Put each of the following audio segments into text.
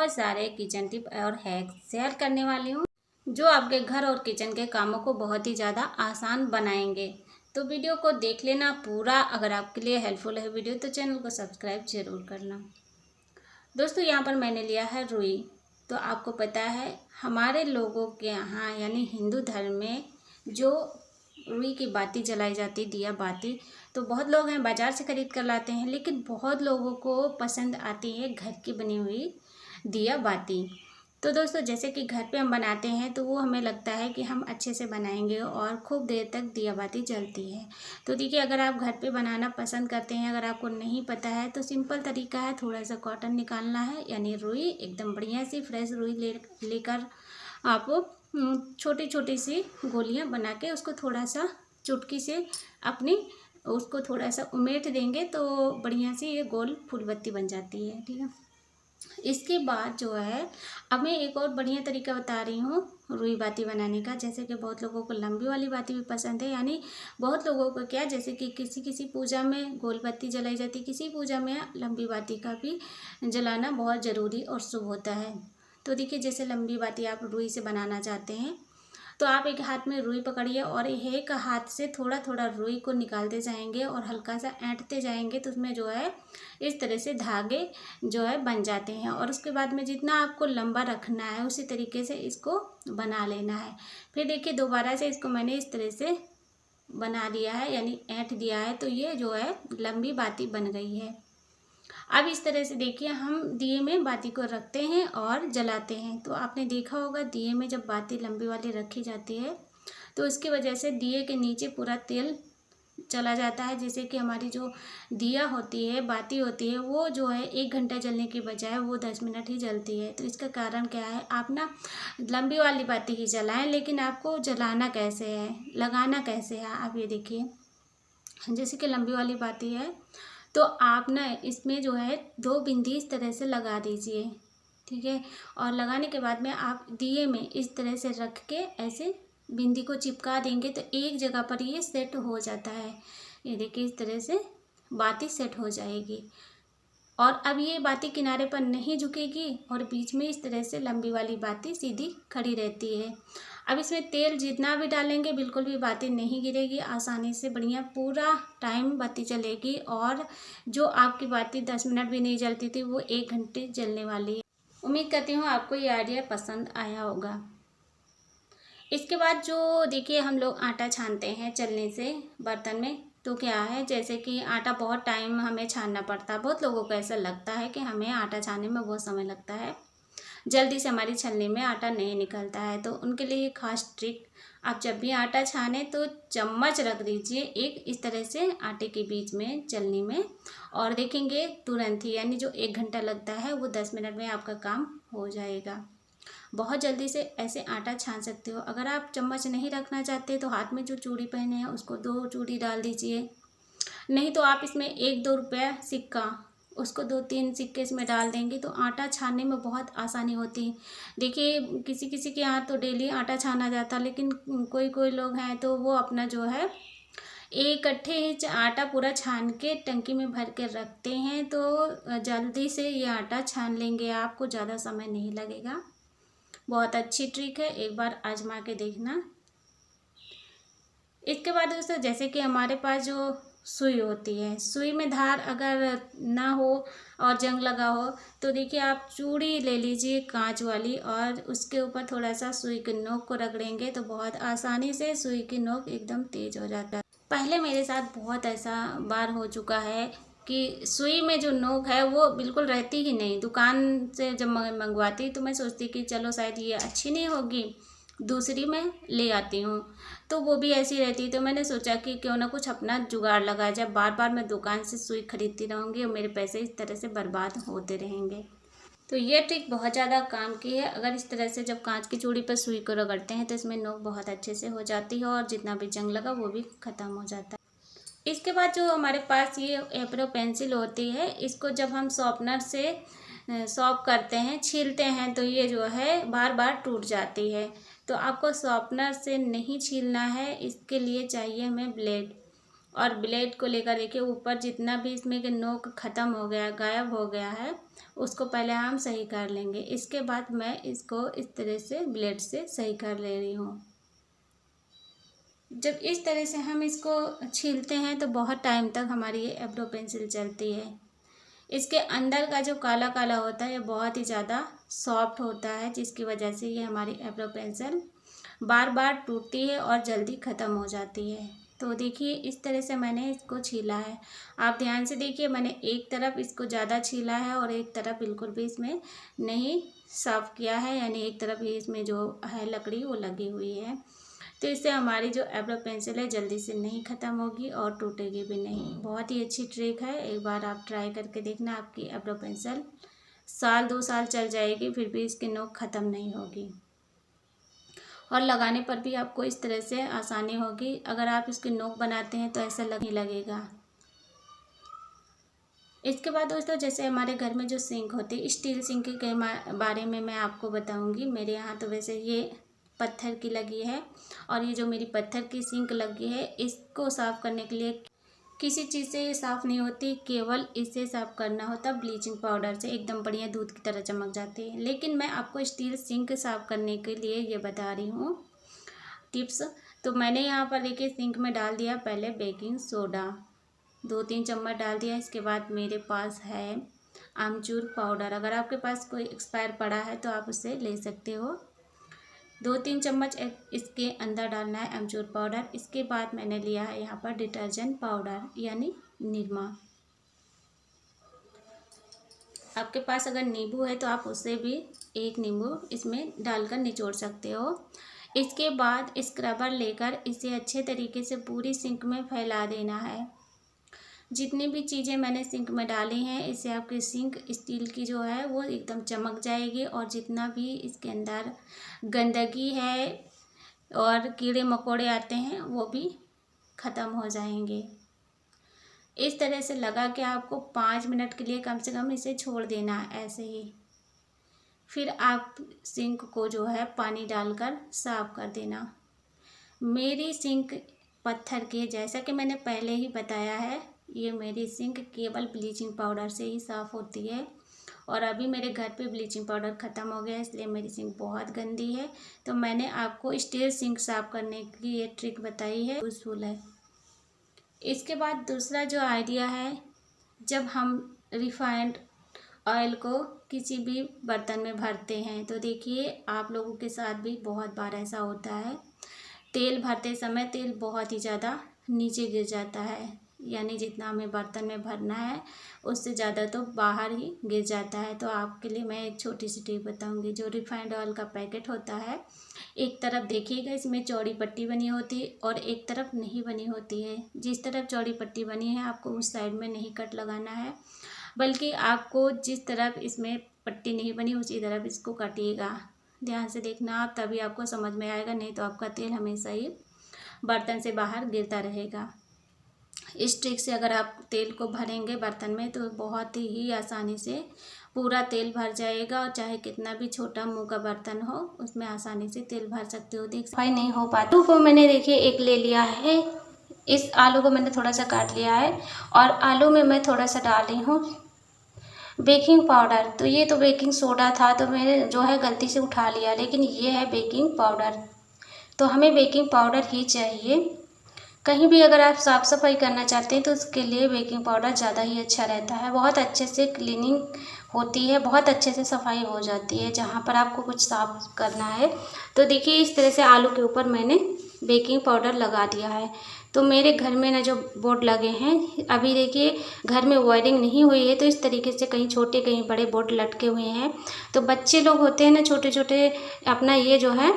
बहुत सारे kitchen tip और हैक शेयर करने वाली हूँ जो आपके घर और किचन के कामों को बहुत ही ज़्यादा आसान बनाएंगे। तो वीडियो को देख लेना पूरा। अगर आपके लिए हेल्पफुल है वीडियो तो चैनल को सब्सक्राइब जरूर करना। दोस्तों यहाँ पर मैंने लिया है रुई। तो आपको पता है हमारे लोगों के यहाँ यानी हिंदू धर्म में जो रुई की बाती जलाई जाती, दिया बाती, तो बहुत लोग हैं बाज़ार से ख़रीद कर लाते हैं, लेकिन बहुत लोगों को पसंद आती है घर की बनी हुई दिया बाती। तो दोस्तों जैसे कि घर पे हम बनाते हैं तो वो हमें लगता है कि हम अच्छे से बनाएंगे और खूब देर तक दिया बाती जलती है। तो देखिए, अगर आप घर पे बनाना पसंद करते हैं, अगर आपको नहीं पता है तो सिंपल तरीका है, थोड़ा सा कॉटन निकालना है यानी रुई, एकदम बढ़िया सी फ्रेश रुई लेकर आप छोटी छोटी सी गोलियां बना के उसको थोड़ा सा चुटकी से उसको थोड़ा सा उमेट देंगे तो बढ़िया सी ये गोल फूलबत्ती बन जाती है। ठीक है, इसके बाद जो है अब मैं एक और बढ़िया तरीका बता रही हूँ रुई बाती बनाने का। जैसे कि बहुत लोगों को लंबी वाली बाती भी पसंद है, यानी बहुत लोगों को क्या, जैसे कि किसी पूजा में गोल बत्ती जलाई जाती, किसी पूजा में लंबी बाती का भी जलाना बहुत ज़रूरी और शुभ होता है। तो देखिए, जैसे लंबी बाती आप रुई से बनाना चाहते हैं तो आप एक हाथ में रुई पकड़िए और एक हाथ से थोड़ा थोड़ा रुई को निकालते जाएंगे और हल्का सा ऐंठते जाएंगे तो उसमें जो है इस तरह से धागे जो है बन जाते हैं। और उसके बाद में जितना आपको लंबा रखना है उसी तरीके से इसको बना लेना है। फिर देखिए, दोबारा से इसको मैंने इस तरह से बना दिया है यानी ऐंठ दिया है, तो ये जो है लंबी बाती बन गई है। अब इस तरह से देखिए, हम दिए में बाती को रखते हैं और जलाते हैं। तो आपने देखा होगा दिए में जब बाती लंबी वाली रखी जाती है तो उसकी वजह से दिए के नीचे पूरा तेल चला जाता है, जैसे कि हमारी जो दिया होती है, बाती होती है, वो जो है 1 घंटा जलने के बजाय वो 10 मिनट ही जलती है। तो इसका कारण क्या है, आप ना लंबी वाली बाती ही जलाएं, लेकिन आपको जलाना कैसे है, लगाना कैसे है, आप ये देखिए। जैसे कि लंबी वाली बाती है तो आप ना इसमें जो है 2 बिंदी इस तरह से लगा दीजिए। ठीक है, और लगाने के बाद में आप दिए में इस तरह से रख के ऐसे बिंदी को चिपका देंगे तो एक जगह पर ये सेट हो जाता है। ये देखिए, इस तरह से बाती सेट हो जाएगी और अब ये बाती किनारे पर नहीं झुकेगी और बीच में इस तरह से लंबी वाली बाती सीधी खड़ी रहती है। अब इसमें तेल जितना भी डालेंगे बिल्कुल भी बाती नहीं गिरेगी, आसानी से बढ़िया पूरा टाइम बाती चलेगी और जो आपकी बाती 10 मिनट भी नहीं जलती थी वो 1 घंटे जलने वाली है। उम्मीद करती हूँ आपको ये आइडिया पसंद आया होगा। इसके बाद जो देखिए, हम लोग आटा छानते हैं चलनी से बर्तन में, तो क्या है, जैसे कि आटा बहुत टाइम हमें छानना पड़ता है। बहुत लोगों को ऐसा लगता है कि हमें आटा छानने में बहुत समय लगता है, जल्दी से हमारी छलनी में आटा नहीं निकलता है। तो उनके लिए खास ट्रिक, आप जब भी आटा छाने तो चम्मच रख दीजिए एक इस तरह से आटे के बीच में चलनी में, और देखेंगे तुरंत ही, यानी जो 1 घंटा लगता है वो 10 मिनट में आपका काम हो जाएगा। बहुत जल्दी से ऐसे आटा छान सकते हो। अगर आप चम्मच नहीं रखना चाहते तो हाथ में जो चूड़ी पहने हैं उसको 2 चूड़ी डाल दीजिए, नहीं तो आप इसमें 1-2 रुपया सिक्का, उसको 2-3 सिक्के इसमें डाल देंगे तो आटा छानने में बहुत आसानी होती है। देखिए, किसी किसी के यहाँ तो डेली आटा छाना जाता, लेकिन कोई कोई लोग हैं तो वो अपना जो है इकट्ठे ही आटा पूरा छान के टंकी में भर के रखते हैं, तो जल्दी से ये आटा छान लेंगे, आपको ज़्यादा समय नहीं लगेगा। बहुत अच्छी ट्रिक है, एक बार आजमा के देखना। इसके बाद दोस्तों, जैसे कि हमारे पास जो सुई होती है, सुई में धार अगर ना हो और जंग लगा हो तो देखिए, आप चूड़ी ले लीजिए कांच वाली और उसके ऊपर थोड़ा सा सुई के नोक को रगड़ेंगे तो बहुत आसानी से सुई की नोक एकदम तेज हो जाता है। पहले मेरे साथ बहुत ऐसा बार हो चुका है कि सुई में जो नोक है वो बिल्कुल रहती ही नहीं। दुकान से जब मंगवाती तो मैं सोचती कि चलो शायद ये अच्छी नहीं होगी, दूसरी मैं ले आती हूँ तो वो भी ऐसी रहती। तो मैंने सोचा कि क्यों ना कुछ अपना जुगाड़ लगाया जाए, बार बार मैं दुकान से सुई खरीदती रहूँगी और मेरे पैसे इस तरह से बर्बाद होते रहेंगे। तो ये ट्रिक बहुत ज़्यादा काम की है। अगर इस तरह से जब कांच की चूड़ी पर सुई को रगड़ते हैं तो इसमें नोक बहुत अच्छे से हो जाती है और जितना भी जंग लगा वो भी ख़त्म हो जाता है। इसके बाद जो हमारे पास ये एप्रो पेंसिल होती है, इसको जब हम शॉर्पनर से शॉर्प करते हैं, छीलते हैं तो ये जो है बार बार टूट जाती है। तो आपको शॉर्पनर से नहीं छीलना है, इसके लिए चाहिए हमें ब्लेड। और ब्लेड को लेकर देखिए ऊपर जितना भी इसमें के नोक ख़त्म हो गया, गायब हो गया है, उसको पहले हम सही कर लेंगे। इसके बाद मैं इसको इस तरह से ब्लेड से सही कर ले रही हूँ। जब इस तरह से हम इसको छीलते हैं तो बहुत टाइम तक हमारी ये एब्रो पेंसिल चलती है। इसके अंदर का जो काला काला होता है ये बहुत ही ज़्यादा सॉफ्ट होता है, जिसकी वजह से ये हमारी एब्रो पेंसिल बार बार टूटती है और जल्दी ख़त्म हो जाती है। तो देखिए इस तरह से मैंने इसको छीला है। आप ध्यान से देखिए, मैंने एक तरफ इसको ज़्यादा छीला है और एक तरफ बिल्कुल भी इसमें नहीं साफ़ किया है, यानी एक तरफ ही इसमें जो है लकड़ी वो लगी हुई है। तो इससे हमारी जो एब्रो पेंसिल है जल्दी से नहीं ख़त्म होगी और टूटेगी भी नहीं। बहुत ही अच्छी ट्रिक है, एक बार आप ट्राई करके देखना, आपकी एब्रो पेंसिल साल 2 साल चल जाएगी फिर भी इसकी नोक ख़त्म नहीं होगी और लगाने पर भी आपको इस तरह से आसानी होगी। अगर आप इसकी नोक बनाते हैं तो ऐसा नहीं लगेगा। इसके बाद दोस्तों, जैसे हमारे घर में जो सिंक होती है, स्टील सिंक के बारे में मैं आपको बताऊंगी। मेरे यहाँ तो वैसे ये पत्थर की लगी है और ये जो मेरी पत्थर की सिंक लगी है, इसको साफ़ करने के लिए किसी चीज़ से ये साफ़ नहीं होती, केवल इसे साफ़ करना होता ब्लीचिंग पाउडर से, एकदम बढ़िया दूध की तरह चमक जाती है। लेकिन मैं आपको स्टील सिंक साफ़ करने के लिए ये बता रही हूँ टिप्स। तो मैंने यहाँ पर देखिए सिंक में डाल दिया पहले बेकिंग सोडा, 2-3 चम्मच डाल दिया। इसके बाद मेरे पास है आमचूर पाउडर, अगर आपके पास कोई एक्सपायर पड़ा है तो आप उसे ले सकते हो। 2-3 चम्मच इसके अंदर डालना है अमचूर पाउडर। इसके बाद मैंने लिया है यहाँ पर डिटर्जेंट पाउडर यानी निरमा। आपके पास अगर नींबू है तो आप उससे भी 1 नींबू इसमें डालकर निचोड़ सकते हो। इसके बाद स्क्रबर लेकर इसे अच्छे तरीके से पूरी सिंक में फैला देना है। जितनी भी चीज़ें मैंने सिंक में डाली हैं, इससे आपकी सिंक स्टील की जो है वो एकदम चमक जाएगी और जितना भी इसके अंदर गंदगी है और कीड़े मकोड़े आते हैं वो भी ख़त्म हो जाएंगे। इस तरह से लगा के आपको 5 मिनट के लिए कम से कम इसे छोड़ देना है ऐसे ही। फिर आप सिंक को जो है पानी डालकर साफ़ कर देना। मेरी सिंक पत्थर की, जैसा कि मैंने पहले ही बताया है, ये मेरी सिंक केवल ब्लीचिंग पाउडर से ही साफ़ होती है और अभी मेरे घर पे ब्लीचिंग पाउडर ख़त्म हो गया इसलिए मेरी सिंक बहुत गंदी है। तो मैंने आपको स्टील सिंक साफ़ करने की ये ट्रिक बताई है, यूज़फुल है। इसके बाद दूसरा जो आइडिया है, जब हम रिफाइंड ऑयल को किसी भी बर्तन में भरते हैं तो देखिए आप लोगों के साथ भी बहुत बार ऐसा होता है, तेल भरते समय तेल बहुत ही ज़्यादा नीचे गिर जाता है, यानी जितना हमें बर्तन में भरना है उससे ज़्यादा तो बाहर ही गिर जाता है। तो आपके लिए मैं एक छोटी सी टिप बताऊंगी। जो रिफाइंड ऑयल का पैकेट होता है, एक तरफ देखिएगा इसमें चौड़ी पट्टी बनी होती है और एक तरफ नहीं बनी होती है। जिस तरफ चौड़ी पट्टी बनी है आपको उस साइड में नहीं कट लगाना है, बल्कि आपको जिस तरफ इसमें पट्टी नहीं बनी उसी तरफ इसको काटिएगा। ध्यान से देखना आप, तभी आपको समझ में आएगा, नहीं तो आपका तेल हमेशा ही बर्तन से बाहर गिरता रहेगा। इस ट्रिक से अगर आप तेल को भरेंगे बर्तन में तो बहुत ही आसानी से पूरा तेल भर जाएगा और चाहे कितना भी छोटा मुंह का बर्तन हो उसमें आसानी से तेल भर सकते हो। देख सफाई नहीं हो पाती। आलू को मैंने देखिए एक ले लिया है, इस आलू को मैंने थोड़ा सा काट लिया है और आलू में मैं थोड़ा सा डाल रही हूँ बेकिंग पाउडर। तो ये तो बेकिंग सोडा था तो मैंने जो है गलती से उठा लिया, लेकिन ये है बेकिंग पाउडर। तो हमें बेकिंग पाउडर ही चाहिए। कहीं भी अगर आप साफ़ सफाई करना चाहते हैं तो उसके लिए बेकिंग पाउडर ज़्यादा ही अच्छा रहता है। बहुत अच्छे से क्लीनिंग होती है, बहुत अच्छे से सफाई हो जाती है जहाँ पर आपको कुछ साफ़ करना है। तो देखिए इस तरह से आलू के ऊपर मैंने बेकिंग पाउडर लगा दिया है। तो मेरे घर में ना जो बोर्ड लगे हैं, अभी देखिए घर में वायरिंग नहीं हुई है तो इस तरीके से कहीं छोटे कहीं बड़े बोर्ड लटके हुए हैं। तो बच्चे लोग होते हैं ना छोटे छोटे, अपना ये जो है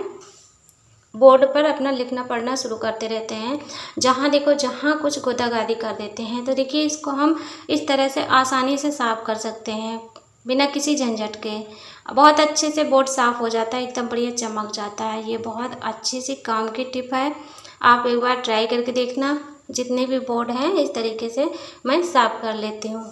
बोर्ड पर अपना लिखना पढ़ना शुरू करते रहते हैं, जहाँ देखो जहाँ कुछ गोदागादी कर देते हैं। तो देखिए इसको हम इस तरह से आसानी से साफ़ कर सकते हैं बिना किसी झंझट के। बहुत अच्छे से बोर्ड साफ़ हो जाता है, एकदम बढ़िया चमक जाता है। ये बहुत अच्छी सी काम की टिप है, आप एक बार ट्राई करके देखना। जितने भी बोर्ड हैं इस तरीके से मैं साफ़ कर लेती हूँ।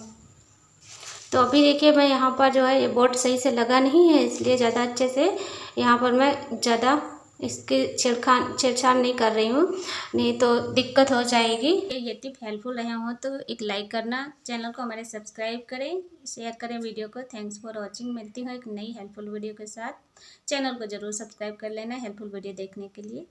तो अभी देखिए मैं यहाँ पर जो है ये बोर्ड सही से लगा नहीं है, इसलिए ज़्यादा अच्छे से यहाँ पर मैं ज़्यादा इसके छेड़छाड़ नहीं कर रही हूँ, नहीं तो दिक्कत हो जाएगी। ये टिप हेल्पफुल रहे हो तो एक लाइक करना, चैनल को हमारे सब्सक्राइब करें, शेयर करें वीडियो को। Thanks for watching. मिलती हूँ एक नई हेल्पफुल वीडियो के साथ। चैनल को ज़रूर सब्सक्राइब कर लेना हेल्पफुल वीडियो देखने के लिए।